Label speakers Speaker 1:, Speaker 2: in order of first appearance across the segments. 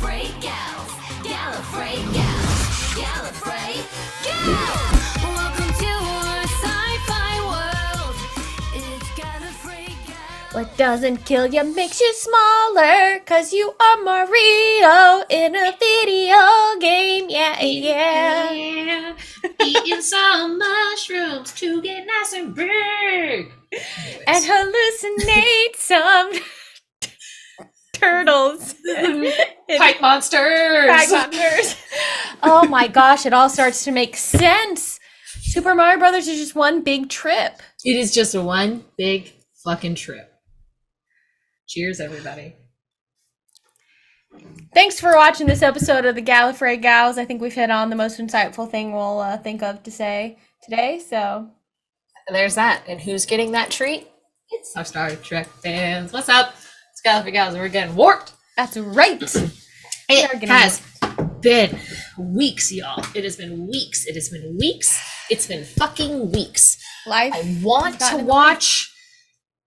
Speaker 1: Gallifrey gals. Gallifrey gals. Gallifrey gals. Welcome to our sci-fi world. It's Gallifrey gals.
Speaker 2: What doesn't kill you makes you smaller, 'cause you are Mario in a video game. Yeah, yeah.
Speaker 3: Eating some mushrooms to get nice and big.
Speaker 2: And hallucinate some turtles.
Speaker 3: Pipe monsters.
Speaker 2: Pipe monsters. Oh my gosh, it all starts to make sense. Super Mario Brothers is just one big trip.
Speaker 3: It is just a one big fucking trip. Cheers, everybody.
Speaker 2: Thanks for watching this episode of the Gallifrey Gals. I think we've hit on the most insightful thing we'll think of to say today. So
Speaker 4: There's that. And who's getting that treat?
Speaker 3: It's our Star Trek fans. What's up? It's Gallifrey Gals, and we're getting warped.
Speaker 2: that's right.
Speaker 3: It has been weeks, y'all. It has been weeks. It has been weeks. It's been fucking weeks.
Speaker 2: Life.
Speaker 3: I want to watch,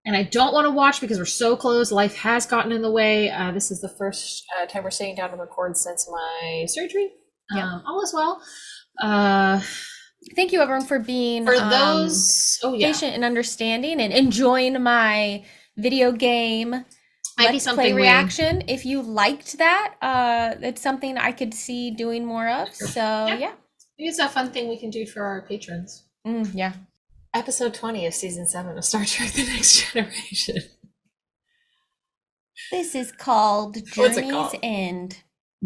Speaker 3: and I don't want to watch because we're so close. Life has gotten in the way. This is the first time we're sitting down to record since my surgery.
Speaker 2: Yeah.
Speaker 3: All is well.
Speaker 2: Thank you, everyone, for being
Speaker 3: For those,
Speaker 2: patient and understanding and enjoying my video game
Speaker 3: might be
Speaker 2: Let's
Speaker 3: something
Speaker 2: Play
Speaker 3: we-
Speaker 2: reaction. If you liked that, it's something I could see doing more of. So yeah.
Speaker 3: Maybe it's a fun thing we can do for our patrons.
Speaker 2: Yeah.
Speaker 4: Episode 20 of season 7 of Star Trek The Next Generation.
Speaker 2: This is called
Speaker 4: What's it
Speaker 2: Journey's
Speaker 4: called?
Speaker 2: End.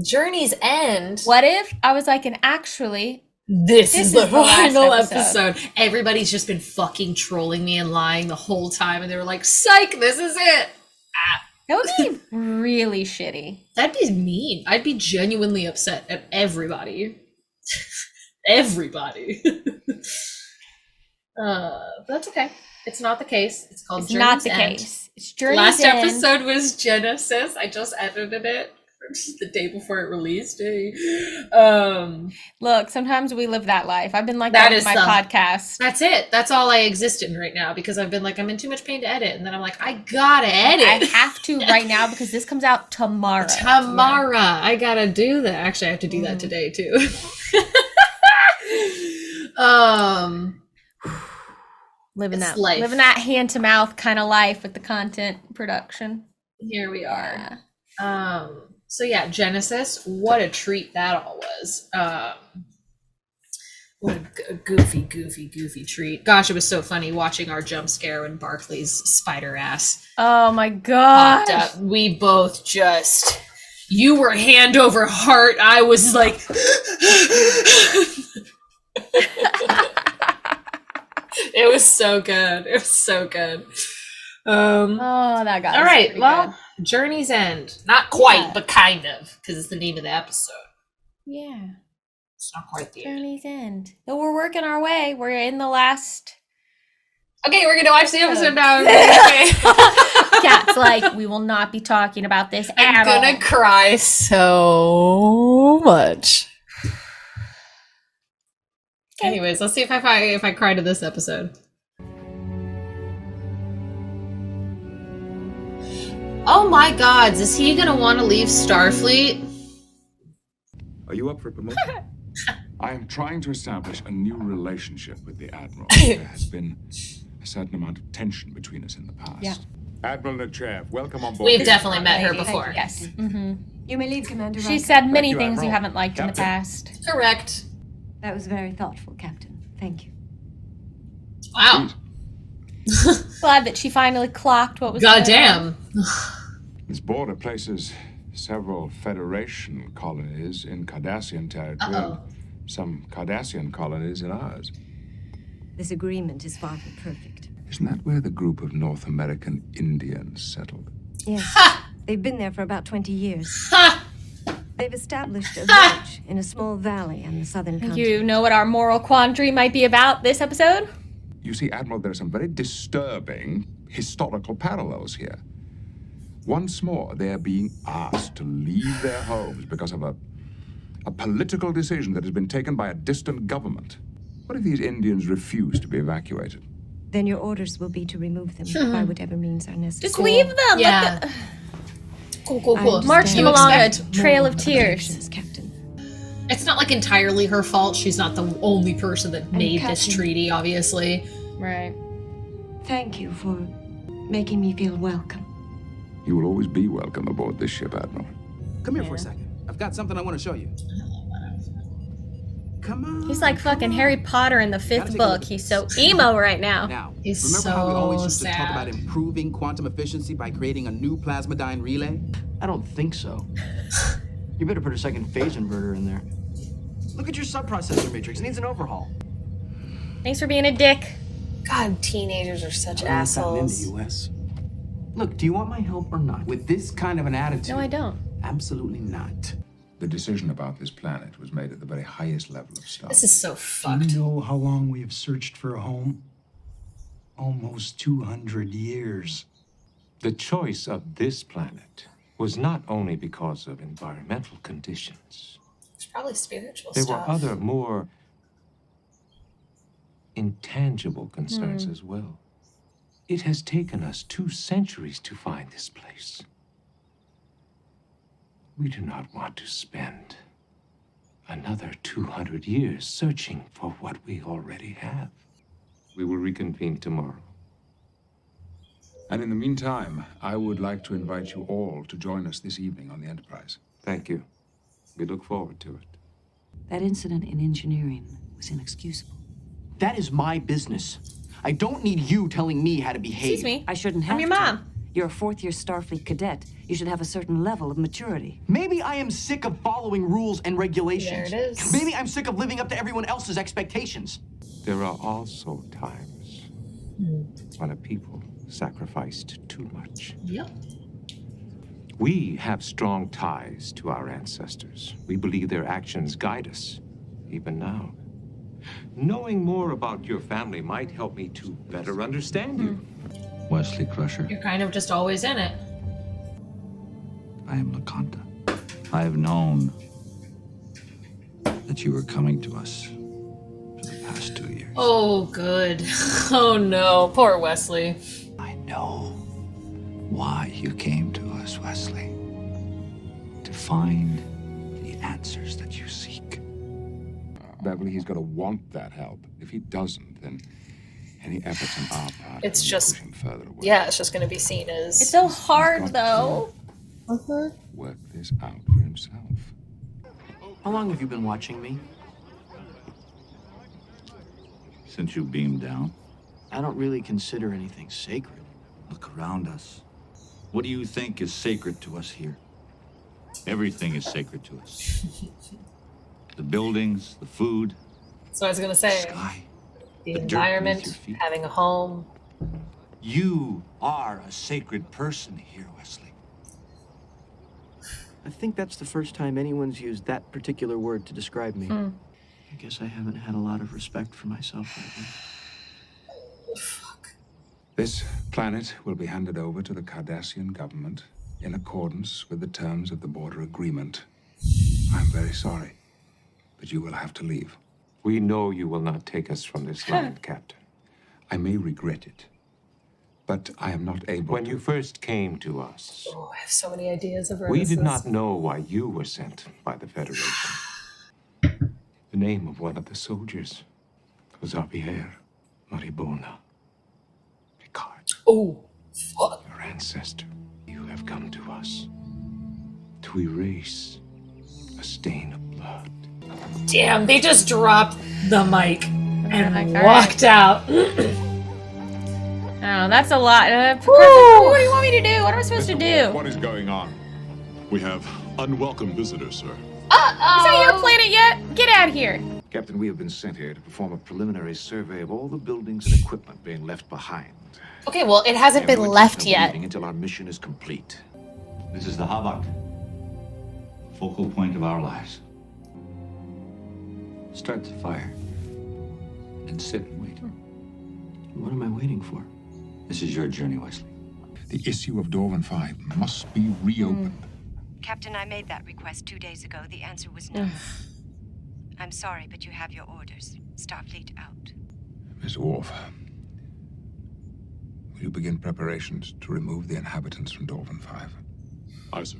Speaker 4: Journey's End.
Speaker 2: What if I was like, and actually,
Speaker 3: This is the
Speaker 2: last
Speaker 3: final
Speaker 2: episode.
Speaker 3: episode. Everybody's just been fucking trolling me and lying the whole time, and they were like, psych, this is it.
Speaker 2: that would be really shitty.
Speaker 3: That'd be mean. I'd be genuinely upset at everybody. Everybody. That's okay. It's not the case. It's called
Speaker 2: It's
Speaker 3: Journey's
Speaker 2: not the
Speaker 3: End.
Speaker 2: case. It's Journey's
Speaker 3: Last
Speaker 2: End.
Speaker 3: episode was Genesis. I just edited it the day before it released.
Speaker 2: Look, sometimes we live that life. I've been like
Speaker 3: That
Speaker 2: that with
Speaker 3: is
Speaker 2: my
Speaker 3: the-
Speaker 2: podcast.
Speaker 3: That's it. That's all I exist in right now, because I've been like, I'm in too much pain to edit, and then I'm like, I gotta edit.
Speaker 2: I have to right now because this comes out tomorrow.
Speaker 3: Tomorrow. I gotta do that. Actually, I have to do that today too.
Speaker 2: Living
Speaker 3: It's
Speaker 2: that
Speaker 3: life.
Speaker 2: living that hand to mouth kind of life with the content production.
Speaker 3: Here we are.
Speaker 2: Yeah.
Speaker 3: So yeah, Genesis, what a treat that all was. What a goofy treat. Gosh, it was so funny watching our jump scare when Barclay's spider ass
Speaker 2: Oh my
Speaker 3: popped
Speaker 2: god.
Speaker 3: up. We both just, you were hand over heart. I was like, it was so good. It was so good.
Speaker 2: Oh, that got
Speaker 3: All
Speaker 2: us
Speaker 3: right,
Speaker 2: pretty
Speaker 3: well,
Speaker 2: good.
Speaker 3: Journey's End. Not quite,
Speaker 2: Yeah.
Speaker 3: but kind of, because it's the name of the episode.
Speaker 2: Yeah.
Speaker 3: It's not quite the end.
Speaker 2: Journey's End. So we're working our way. We're in the last.
Speaker 3: Okay, we're gonna watch the episode now.
Speaker 2: Cat's like, we will not be talking about this
Speaker 4: I'm
Speaker 2: at
Speaker 4: gonna
Speaker 2: all.
Speaker 4: cry so much.
Speaker 3: Anyways, let's see if I cry to this episode. Oh my God, is he gonna want to leave Starfleet?
Speaker 5: Are you up for promotion? I am trying to establish a new relationship with the Admiral. There has been a certain amount of tension between us in the past.
Speaker 2: Yeah.
Speaker 5: Admiral Nechev, welcome on board.
Speaker 3: We've definitely met her
Speaker 2: Lady.
Speaker 3: before.
Speaker 2: Yes. Mm-hmm.
Speaker 6: You may leave, Commander.
Speaker 2: She
Speaker 6: Riker.
Speaker 2: said many
Speaker 5: you,
Speaker 2: things you
Speaker 5: Admiral.
Speaker 2: haven't liked in the
Speaker 5: Captain.
Speaker 2: past.
Speaker 3: Correct.
Speaker 6: That was very thoughtful, Captain. Thank you.
Speaker 3: Wow.
Speaker 2: Glad that she finally clocked what was going on.
Speaker 3: Goddamn.
Speaker 5: This border places several Federation colonies in Cardassian territory.
Speaker 3: Uh-oh.
Speaker 5: Some Cardassian colonies in ours.
Speaker 6: This agreement is far from perfect.
Speaker 5: Isn't that where the group of North American Indians settled?
Speaker 6: Yes. They've been there for about 20 years.
Speaker 3: Ha!
Speaker 6: They've established a village in a small valley on the southern continent.
Speaker 2: You know what our moral quandary might be about this episode?
Speaker 5: You see, Admiral, there are some very disturbing historical parallels here. Once more, they're being asked to leave their homes because of a political decision that has been taken by a distant government. What if these Indians refuse to be evacuated?
Speaker 6: Then your orders will be to remove them by whatever means are necessary.
Speaker 2: Just leave them.
Speaker 3: Yeah. Cool.
Speaker 6: I
Speaker 3: March
Speaker 6: understand
Speaker 3: them
Speaker 2: along a
Speaker 3: expect.
Speaker 2: trail of
Speaker 6: more
Speaker 2: tears.
Speaker 6: predictions, Captain.
Speaker 3: It's not like entirely her fault. She's not the only person that made this
Speaker 6: Captain-
Speaker 3: treaty, obviously.
Speaker 2: Right.
Speaker 6: Thank you for making me feel welcome.
Speaker 5: You will always be welcome aboard this ship, Admiral.
Speaker 7: Come here for a second. I've got something I want to show you. Come on.
Speaker 2: He's like fucking Harry Potter in the
Speaker 7: Gotta
Speaker 2: 5th
Speaker 7: take a
Speaker 2: book.
Speaker 7: look at
Speaker 2: He's
Speaker 7: this.
Speaker 2: so emo right now.
Speaker 7: Now,
Speaker 3: He's
Speaker 7: remember how we always
Speaker 3: so
Speaker 7: used to talk
Speaker 3: sad.
Speaker 7: about improving quantum efficiency by creating a new plasmadyne relay?
Speaker 8: I don't think so. You better put a second phase inverter in there. Look at your subprocessor matrix. It needs an overhaul.
Speaker 2: Thanks for being a dick.
Speaker 4: God, teenagers are such
Speaker 8: I haven't gotten into
Speaker 4: assholes.
Speaker 8: you, Wes. Look, do you want my help or not?
Speaker 7: With this kind of an attitude?
Speaker 2: No, I don't.
Speaker 7: Absolutely not.
Speaker 5: The decision about this planet was made at the very highest level of staff.
Speaker 3: This is so
Speaker 9: Do
Speaker 3: fucked.
Speaker 9: you know how long we have searched for a home? Almost 200 years.
Speaker 10: The choice of this planet was not only because of environmental conditions.
Speaker 4: It's probably spiritual
Speaker 10: There
Speaker 4: stuff.
Speaker 10: were other, more intangible concerns as well. It has taken us 2 centuries to find this place. We do not want to spend another 200 years searching for what we already have. We will reconvene tomorrow.
Speaker 5: And in the meantime, I would like to invite you all to join us this evening on the Enterprise.
Speaker 10: Thank you. We look forward to it.
Speaker 11: That incident in engineering was inexcusable.
Speaker 8: That is my business. I don't need you telling me how to behave.
Speaker 2: Excuse me.
Speaker 11: I shouldn't have
Speaker 2: I'm your
Speaker 11: to.
Speaker 2: mom.
Speaker 11: You're a 4th-year Starfleet cadet. You should have a certain level of maturity.
Speaker 8: Maybe I am sick of following rules and regulations.
Speaker 4: There it is.
Speaker 8: Maybe I'm sick of living up to everyone else's expectations.
Speaker 10: There are also times when a people sacrificed too much.
Speaker 3: Yep.
Speaker 10: We have strong ties to our ancestors. We believe their actions guide us, even now. Knowing more about your family might help me to better understand you.
Speaker 9: Wesley Crusher.
Speaker 3: You're kind of just always in it.
Speaker 9: I am Lakanta. I have known that you were coming to us for the past 2 years.
Speaker 3: Oh, good. Oh no, poor Wesley.
Speaker 9: I know why you came to us, Wesley. To find the answers that you seek.
Speaker 5: Beverly, he's got to want that help. If he doesn't, then any efforts on our part
Speaker 4: It's
Speaker 5: will
Speaker 4: just-
Speaker 5: push him further away.
Speaker 4: Yeah, it's just going to be seen as.
Speaker 2: It's so hard though.
Speaker 5: Work this out for himself.
Speaker 8: How long have you been watching me?
Speaker 9: Since you beamed down,
Speaker 8: I don't really consider anything sacred.
Speaker 9: look around us. What do you think is sacred to us here? Everything is sacred to us. The buildings, the food,
Speaker 4: So I was going to
Speaker 9: the
Speaker 4: say,
Speaker 9: sky.
Speaker 4: the
Speaker 9: the dirt beneath
Speaker 4: environment,
Speaker 9: your feet.
Speaker 4: having a home.
Speaker 9: You are a sacred person here, Wesley.
Speaker 8: I think that's the first time anyone's used that particular word to describe me. I guess I haven't had a lot of respect for myself lately.
Speaker 5: This planet will be handed over to the Cardassian government in accordance with the terms of the border agreement. I'm very sorry, but you will have to leave.
Speaker 10: We know you will not take us from this land, Captain.
Speaker 5: I may regret it, but I am not able
Speaker 10: When
Speaker 5: to.
Speaker 10: you first came to us,
Speaker 4: Oh, I have so many ideas of where
Speaker 10: we
Speaker 4: this
Speaker 10: did
Speaker 4: is.
Speaker 10: not know why you were sent by the Federation. The name of one of the soldiers was Javier Maribona. Picard,
Speaker 4: Oh, fuck.
Speaker 10: your ancestor. You have come to us to erase a stain of blood.
Speaker 3: Damn, they just dropped the mic and
Speaker 2: Like, all
Speaker 3: walked out.
Speaker 2: Oh, that's a lot. What do you want me to do? What am I supposed to do?
Speaker 12: What is going on? We have unwelcome visitors, sir.
Speaker 2: Is that your planet yet? Get out of here.
Speaker 13: Captain, we have been sent here to perform a preliminary survey of all the buildings and equipment being left behind.
Speaker 4: Okay, well, it hasn't
Speaker 13: We have
Speaker 4: been
Speaker 13: no
Speaker 4: left
Speaker 13: intention of
Speaker 4: yet.
Speaker 13: leaving until our mission is complete.
Speaker 9: This is the Havok, focal point of our lives. Start the fire and sit and wait.
Speaker 8: What am I waiting for?
Speaker 9: This is your journey, Wesley.
Speaker 5: The issue of Dorvan 5 must be reopened.
Speaker 6: Captain, I made that request 2 days ago. The answer was no. I'm sorry, but you have your orders. Starfleet out.
Speaker 5: Miss Worf, will you begin preparations to remove the inhabitants from Dorvan 5?
Speaker 12: Aye, sir.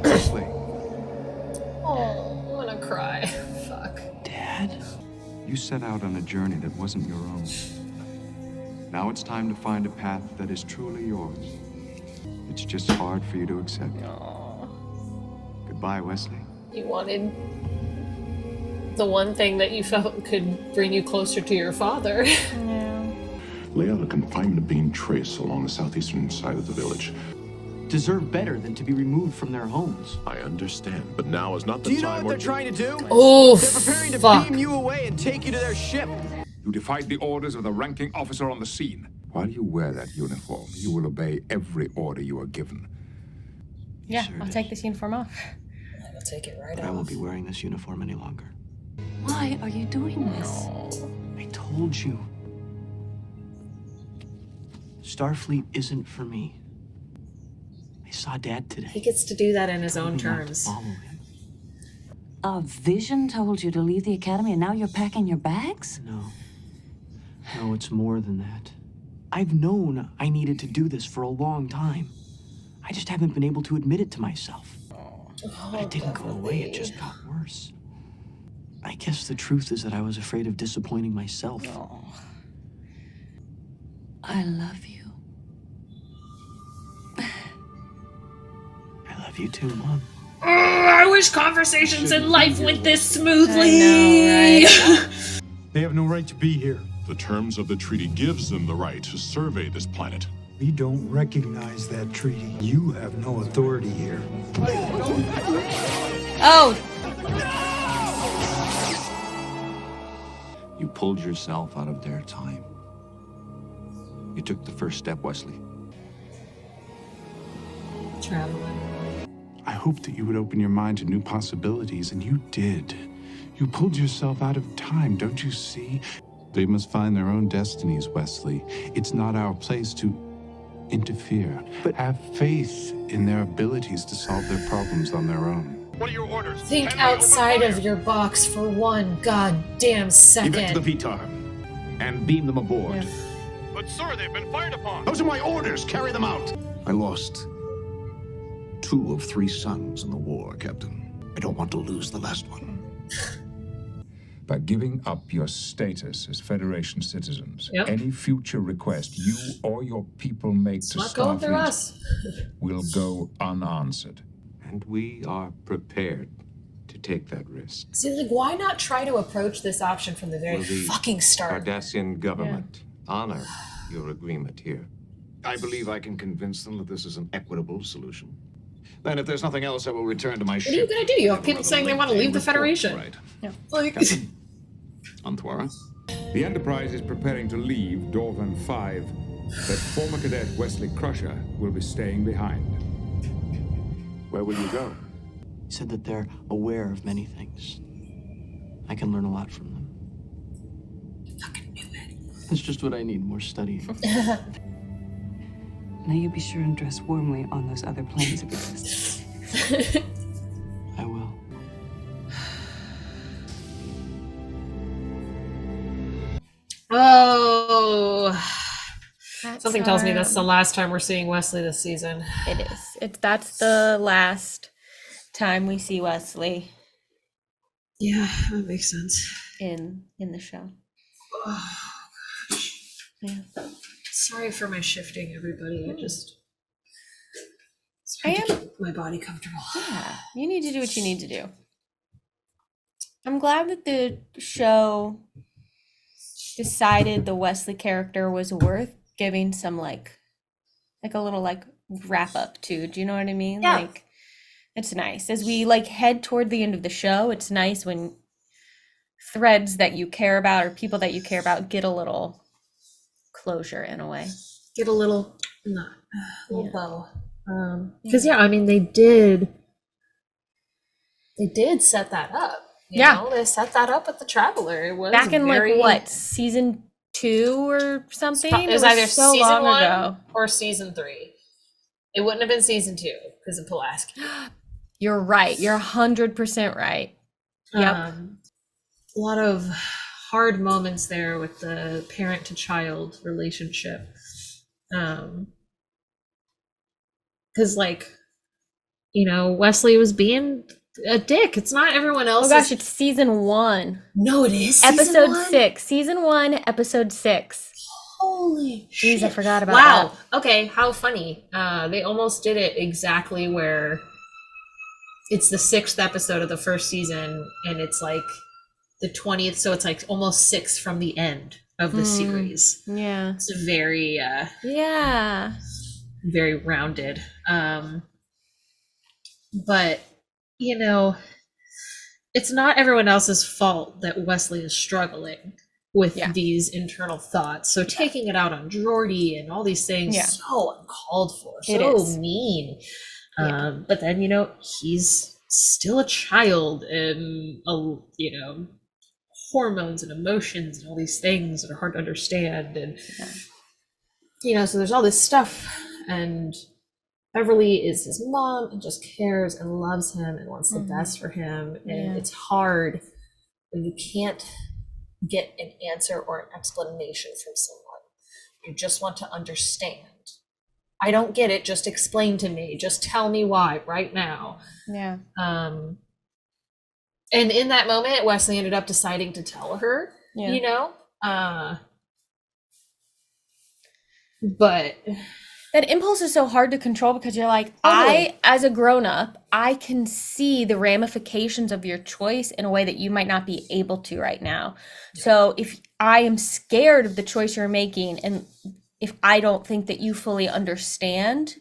Speaker 8: Wesley.
Speaker 3: Oh, I'm gonna cry. Fuck.
Speaker 8: Dad?
Speaker 5: You set out on a journey that wasn't your own. Now it's time to find a path that is truly yours. It's just hard for you to accept. Goodbye, Wesley.
Speaker 3: You wanted the one thing that you felt could bring you closer to your father.
Speaker 2: Yeah.
Speaker 12: Lay out a confinement beam trace along the southeastern side of the village.
Speaker 8: Deserve better than to be removed from their homes.
Speaker 12: I understand, but now is not the
Speaker 8: Do you know
Speaker 12: time.
Speaker 8: what they're trying to do?
Speaker 3: Oh,
Speaker 8: They're preparing to
Speaker 3: fuck.
Speaker 8: beam you away and take you to their ship.
Speaker 5: You defied the orders of the ranking officer on the scene. While you wear that uniform, you will obey every order you are given.
Speaker 2: Yeah,
Speaker 8: Sure
Speaker 2: I'll
Speaker 8: did.
Speaker 2: take this uniform off.
Speaker 3: I'll take it right
Speaker 8: But I
Speaker 3: off.
Speaker 8: won't be wearing this uniform any longer.
Speaker 11: Why are you doing this?
Speaker 8: I told you. Starfleet isn't for me. I saw Dad
Speaker 3: He
Speaker 8: today.
Speaker 3: gets to do that in his own
Speaker 8: Told me not to
Speaker 3: terms.
Speaker 8: follow him.
Speaker 11: A vision told you to leave the academy and now you're packing your bags?
Speaker 8: No, it's more than that. I've known I needed to do this for a long time. I just haven't been able to admit it to myself. But it didn't go away, it just got worse. I guess the truth is that I was afraid of disappointing myself.
Speaker 11: I love you.
Speaker 8: I love you too, Mom.
Speaker 3: I wish conversations in life went this smoothly.
Speaker 2: I know, right?
Speaker 12: They have no right to be here. The terms of the treaty gives them the right to survey this planet.
Speaker 14: We don't recognize that treaty. You have no authority here.
Speaker 2: Oh,
Speaker 9: You pulled yourself out of their time. You took the first step, Wesley.
Speaker 3: Traveling.
Speaker 15: I hoped that you would open your mind to new possibilities, and you did. You pulled yourself out of time, don't you see? They must find their own destinies, Wesley. It's not our place to interfere. But have faith in their abilities to solve their problems on their own.
Speaker 12: What are your orders?
Speaker 3: Think outside of your box for one goddamn second.
Speaker 13: Evac the VTAR and beam them aboard.
Speaker 12: But sir, they've been fired upon.
Speaker 13: Those are my orders. Carry them out. I lost 2 of 3 sons in the war, Captain. I don't want to lose the last one.
Speaker 5: By giving up your status as Federation citizens,
Speaker 3: Yep.
Speaker 5: any future request you or your people make
Speaker 3: It's
Speaker 5: to
Speaker 3: not going through
Speaker 5: Starfleet
Speaker 3: us.
Speaker 5: will go unanswered.
Speaker 10: And we are prepared to take that risk.
Speaker 3: See, like, why not try to approach this option from the very
Speaker 10: Will the
Speaker 3: fucking start?
Speaker 10: Cardassian government honor your agreement here?
Speaker 13: I believe I can convince them that this is an equitable solution. Then, if there's nothing else, I will return to my ship.
Speaker 3: What are you gonna do? You have people saying they want to leave the Federation.
Speaker 13: Right.
Speaker 3: Yeah. Like,
Speaker 13: Anthwara?
Speaker 5: The Enterprise is preparing to leave Dorvan 5, but former cadet Wesley Crusher will be staying behind. Where will you go?
Speaker 8: He said that they're aware of many things. I can learn a lot from them.
Speaker 3: fucking knew it.
Speaker 8: It's just what I need, more studying.
Speaker 11: Now you be sure and dress warmly on those other planes of existence.
Speaker 8: I will.
Speaker 3: Oh.
Speaker 2: That's
Speaker 3: Something tells me
Speaker 2: hard.
Speaker 3: that's the last time we're seeing Wesley this season.
Speaker 2: It is. That's the last time we see Wesley
Speaker 3: Yeah, that makes sense.
Speaker 2: in the show.
Speaker 3: Oh,
Speaker 2: Yeah.
Speaker 3: sorry for my shifting, everybody. I just.
Speaker 2: I
Speaker 3: It's hard to
Speaker 2: am-
Speaker 3: keep my body comfortable.
Speaker 2: Yeah, you need to do what you need to do. I'm glad that the show decided the Wesley character was worth giving some like a little like wrap up to. Do you know what I mean?
Speaker 3: Yeah.
Speaker 2: Like it's nice as we like head toward the end of the show. It's nice when threads that you care about or people that you care about get a little closure in a way.
Speaker 3: Get a little, bow. Because I mean, they did set that up. You know? They set that up with the Traveler. It was
Speaker 2: Back in
Speaker 3: very,
Speaker 2: like what, season 2 or something?
Speaker 3: It was either
Speaker 2: so
Speaker 3: season
Speaker 2: long
Speaker 3: 1
Speaker 2: ago.
Speaker 3: or season 3. It wouldn't have been season 2 because of Pulaski.
Speaker 2: You're right. You're 100% right. Yep.
Speaker 3: A lot of hard moments there with the parent to child relationship. Because, like, you know, Wesley was being a dick. It's not everyone else.
Speaker 2: Oh gosh, it's season 1.
Speaker 3: No, it is
Speaker 2: episode
Speaker 3: season 1?
Speaker 2: 6. Season 1, episode 6.
Speaker 3: Holy
Speaker 2: Jeez,
Speaker 3: shit.
Speaker 2: I forgot about
Speaker 3: wow.
Speaker 2: that.
Speaker 3: Okay, how funny. They almost did it exactly where it's the 6th episode of the first season, and it's like the 20th, so it's like almost 6 from the end of the series.
Speaker 2: Yeah.
Speaker 3: It's very
Speaker 2: Yeah.
Speaker 3: very rounded. But, you know, it's not everyone else's fault that Wesley is struggling with these internal thoughts. So taking it out on Geordi and all these things, so uncalled for, so mean. But then, you know, he's still a child, and, you know, hormones and emotions and all these things that are hard to understand. And, you know, so there's all this stuff. And Beverly is his mom and just cares and loves him and wants the best for him. And it's hard when you can't get an answer or an explanation from someone. You just want to understand. I don't get it. Just explain to me. Just tell me why right now.
Speaker 2: Yeah.
Speaker 3: And in that moment, Wesley ended up deciding to tell her, you know, but
Speaker 2: that impulse is so hard to control because you're like, I, as a grown-up, I can see the ramifications of your choice in a way that you might not be able to right now. So if I am scared of the choice you're making, and if I don't think that you fully understand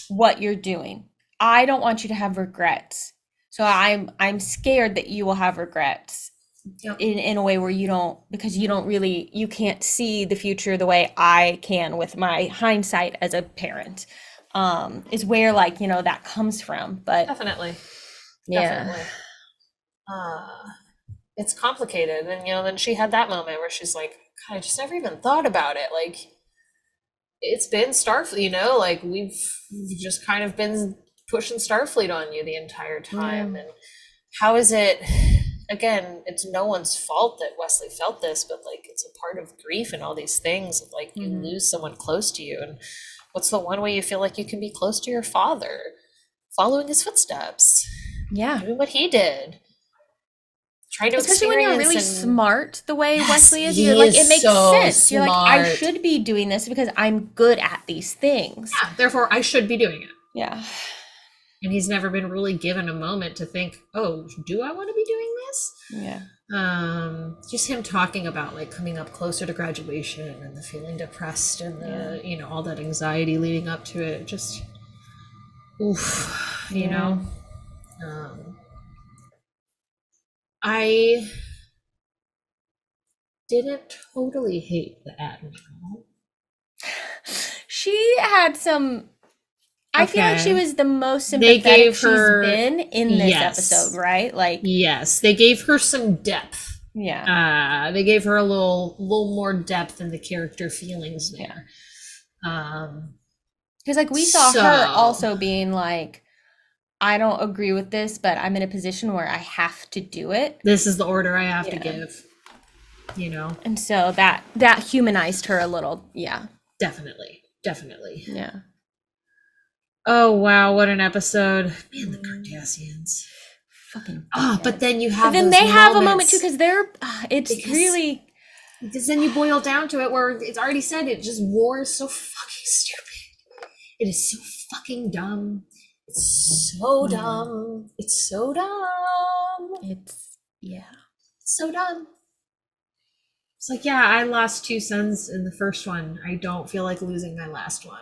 Speaker 2: what you're doing, I don't want you to have regrets. So I'm scared that you will have regrets. In a way where you don't, because you can't see the future the way I can with my hindsight as a parent, is where, like, you know, that comes from. But
Speaker 3: definitely. It's complicated. And, you know, then she had that moment where she's like, God, I just never even thought about it. Like, it's been Starfleet, you know, like we've just kind of been pushing Starfleet on you the entire time. And how is it, again, it's no one's fault that Wesley felt this, but, like, it's a part of grief and all these things. Like, you lose someone close to you. And what's the one way you feel like you can be close to your father? Following his footsteps.
Speaker 2: Yeah.
Speaker 3: Doing what he did. Trying to
Speaker 2: Especially when you're really smart the way Wesley is. You're
Speaker 3: he
Speaker 2: like,
Speaker 3: is
Speaker 2: it makes
Speaker 3: so
Speaker 2: sense. You're like, I
Speaker 3: smart.
Speaker 2: should be doing this because I'm good at these things.
Speaker 3: Yeah, therefore I should be doing it.
Speaker 2: Yeah.
Speaker 3: And he's never been really given a moment to think, oh, do I want to be doing this?
Speaker 2: Yeah.
Speaker 3: Just him talking about, like, coming up closer to graduation and the feeling depressed and the, you know, all that anxiety leading up to it. Just, oof, you know. I didn't totally hate the Admiral.
Speaker 2: She had some, I feel like she was the most
Speaker 3: They
Speaker 2: sympathetic
Speaker 3: gave
Speaker 2: she's
Speaker 3: her-
Speaker 2: been in this
Speaker 3: Yes.
Speaker 2: episode, right? Like,
Speaker 3: Yes, they gave her some depth.
Speaker 2: yeah.
Speaker 3: They gave her a little more depth in the character feelings there.
Speaker 2: Because, like, we saw her also being like, I don't agree with this, but I'm in a position where I have to do it.
Speaker 3: This is the order I have to give, you know?
Speaker 2: And so that humanized her a little. Yeah.
Speaker 3: Definitely.
Speaker 2: Yeah.
Speaker 3: Oh, wow, what an episode. Man, the Cardassians.
Speaker 2: Fucking.
Speaker 3: But then you have
Speaker 2: But then
Speaker 3: those
Speaker 2: they have a moment
Speaker 3: moments.
Speaker 2: too, because they're, it's really.
Speaker 3: Because then you boil down to it where it's already said it, just war is so fucking stupid. It is so fucking dumb. It's so dumb. It's so dumb.
Speaker 2: It's, yeah.
Speaker 3: So dumb. It's like, yeah, I lost 2 sons in the first one. I don't feel like losing my last one.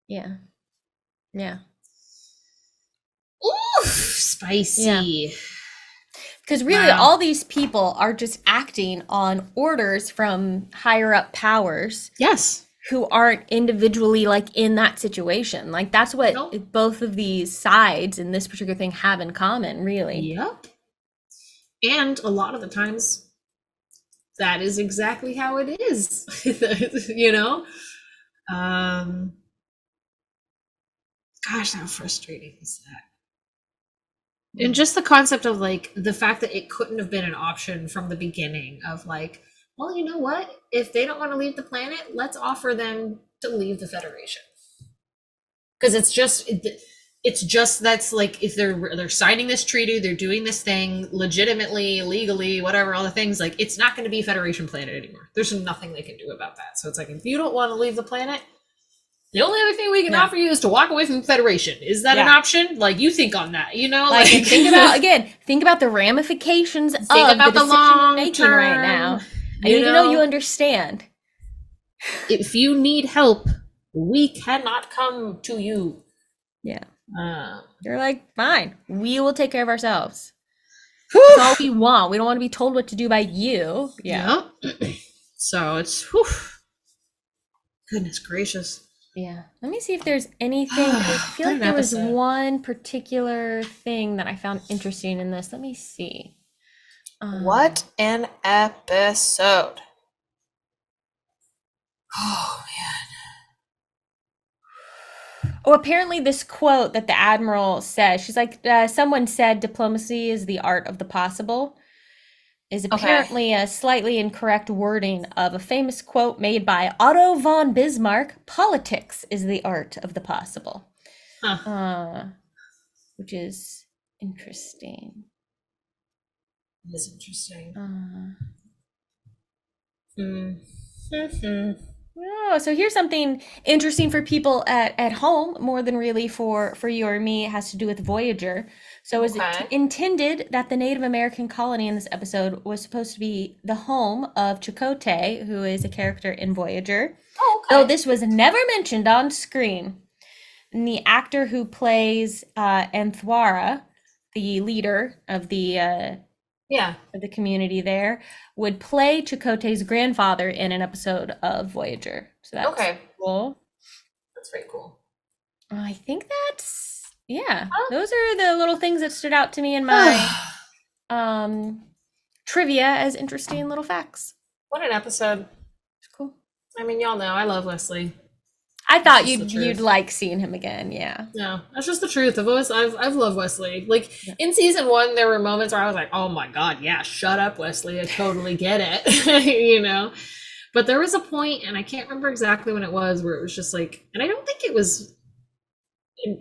Speaker 2: Yeah. Yeah.
Speaker 3: Ooh, spicy.
Speaker 2: Because really, all these people are just acting on orders from higher up powers.
Speaker 3: Yes.
Speaker 2: Who aren't individually, like, in that situation. Like, that's what both of these sides in this particular thing have in common, really.
Speaker 3: Yep. And a lot of the times, that is exactly how it is. You know? Gosh, how frustrating is that? And just the concept of like the fact that it couldn't have been an option from the beginning of like, well, you know what? If they don't want to leave the planet, let's offer them to leave the Federation. Because it's just that's like if they're signing this treaty, they're doing this thing legitimately, legally, whatever, all the things, like it's not going to be Federation planet anymore. There's nothing they can do about that. So it's like, if you don't want to leave the planet, the only other thing we can offer you is to walk away from the Federation. Is that an option? Like, you think on that, you know?
Speaker 2: Like think about the ramifications of the long making right now. I need to know you understand.
Speaker 3: If you need help, we cannot come to you.
Speaker 2: Yeah. You're like, fine, we will take care of ourselves. That's all we want. We don't want to be told what to do by you. Yeah.
Speaker 3: So it's, goodness gracious.
Speaker 2: Yeah. Let me see if there's anything. I feel like there was one particular thing that I found interesting in this. Let me see.
Speaker 4: What an episode. Oh, man.
Speaker 2: Oh, apparently this quote that the Admiral says, she's like, someone said diplomacy is the art of the possible, is apparently a slightly incorrect wording of a famous quote made by Otto von Bismarck, politics is the art of the possible. Which is interesting.
Speaker 3: It is interesting.
Speaker 2: Oh, so here's something interesting for people at home, more than really for you or me. It has to do with Voyager. So is it intended that the Native American colony in this episode was supposed to be the home of Chakotay, who is a character in Voyager. Though this was never mentioned on screen. And the actor who plays Anthwara, the leader of the of the community there, would play Chakotay's grandfather in an episode of Voyager. So that's cool.
Speaker 3: That's very cool.
Speaker 2: I think that's those are the little things that stood out to me in my trivia as interesting little facts.
Speaker 3: What an episode.
Speaker 2: It's cool.
Speaker 3: I mean, y'all know I love Wesley.
Speaker 2: I thought you'd like seeing him again. Yeah.
Speaker 3: No, that's just the truth. I've loved Wesley. Like in season 1, there were moments where I was like, oh my God, yeah, shut up, Wesley. I totally get it. You know, but there was a point, and I can't remember exactly when it was, where it was just like, and I don't think it was,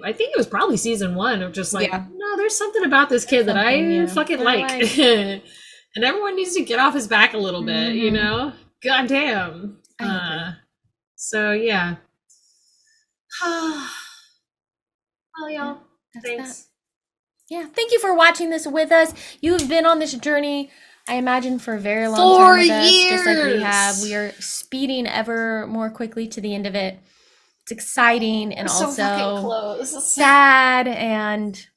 Speaker 3: I think it was probably season 1 of just like, no, there's something about this kid that I fucking like. And everyone needs to get off his back a little bit, you know? God damn. So yeah. Well, y'all, thanks.
Speaker 2: Yeah, thank you for watching this with us. You've been on this journey, I imagine, for a very long time with us, just like we have. We are speeding ever more quickly to the end of it. It's exciting and also sad, and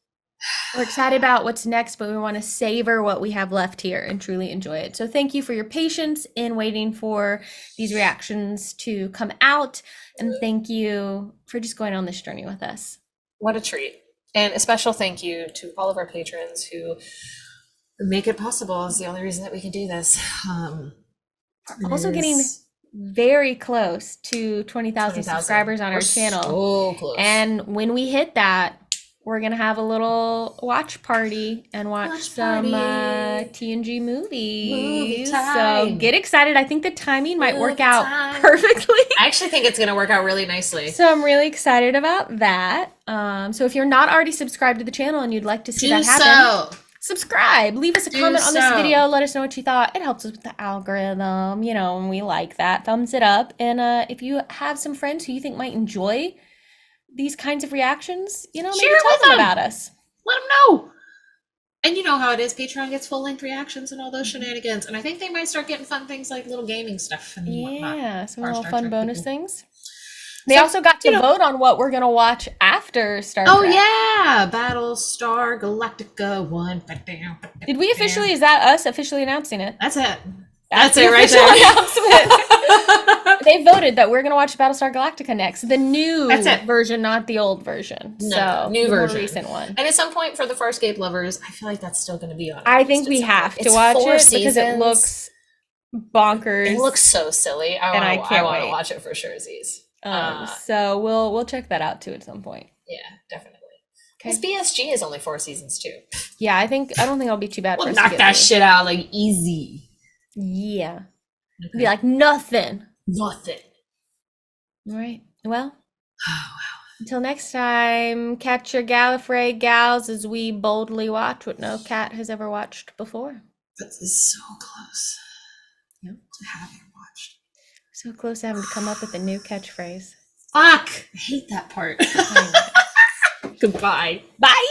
Speaker 2: we're excited about what's next, but we want to savor what we have left here and truly enjoy it. So thank you for your patience in waiting for these reactions to come out, and thank you for just going on this journey with us.
Speaker 4: What a treat. And a special thank you to all of our patrons who make it possible. Is the only reason that we can do this.
Speaker 2: Also getting very close to 20,000 subscribers on our channel.
Speaker 4: So close.
Speaker 2: And when we hit that, we're gonna have a little watch party and watch some TNG movies. So get excited. I think the timing might work out perfectly.
Speaker 3: I actually think it's gonna work out really nicely.
Speaker 2: So I'm really excited about that. So if you're not already subscribed to the channel and you'd like to see that happen, subscribe. Leave us a comment on this video. Let us know what you thought. It helps us with the algorithm, you know, and we like that. Thumbs it up. And if you have some friends who you think might enjoy these kinds of reactions, you know, maybe tell them about us.
Speaker 3: Let them know. And you know how it is. Patreon gets full-length reactions and all those shenanigans. And I think they might start getting fun things like little gaming stuff and whatnot.
Speaker 2: Some little fun bonus things. They also got to vote on what we're going to watch after Star Trek.
Speaker 3: Oh, yeah. Battlestar Galactica 1.
Speaker 2: Did we officially, is that us officially announcing it?
Speaker 3: That's it. That's it right there.
Speaker 2: Announcement. They voted that we're going to watch Battlestar Galactica next. The new version, not the old version.
Speaker 3: No,
Speaker 2: so,
Speaker 3: new version.
Speaker 2: More recent one.
Speaker 3: And at some point for the Farscape lovers, I feel like that's still going to be on.
Speaker 2: I think we have to watch it because it looks bonkers.
Speaker 3: It looks so silly. I want to watch it for sure, Z's.
Speaker 2: So we'll check that out too at some point.
Speaker 3: Yeah, definitely.
Speaker 2: Okay.
Speaker 4: This BSG is only 4 seasons too.
Speaker 2: Yeah, I don't think it'll be too bad for
Speaker 3: We'll
Speaker 2: us to
Speaker 3: knock
Speaker 2: get
Speaker 3: that
Speaker 2: through.
Speaker 3: shit out like easy.
Speaker 2: Yeah.
Speaker 3: Okay.
Speaker 2: Be like, nothing.
Speaker 3: Nothing.
Speaker 2: All right. Well, until next time, catch your Gallifrey gals as we boldly watch what no cat has ever watched before.
Speaker 3: This is so close.
Speaker 2: Yep.
Speaker 3: To having watched.
Speaker 2: So close to having to come up with a new catchphrase.
Speaker 3: Fuck! I hate that part. Goodbye.
Speaker 2: Bye!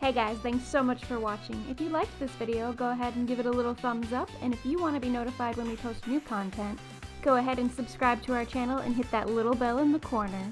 Speaker 16: Hey guys, thanks so much for watching. If you liked this video, go ahead and give it a little thumbs up, and if you want to be notified when we post new content, go ahead and subscribe to our channel and hit that little bell in the corner.